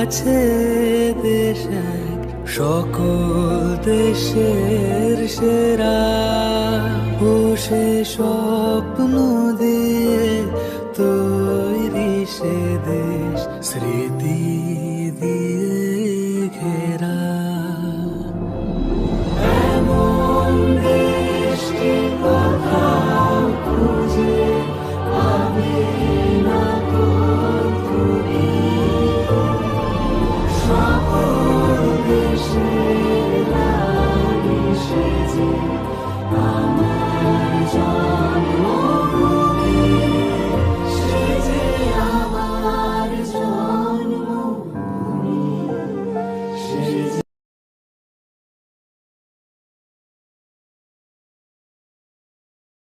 আছে দেশ এক, সকল দেশের সেরা। ও সে স্বপ্ন দিয়ে তৈরি সে দেশ, স্মৃতি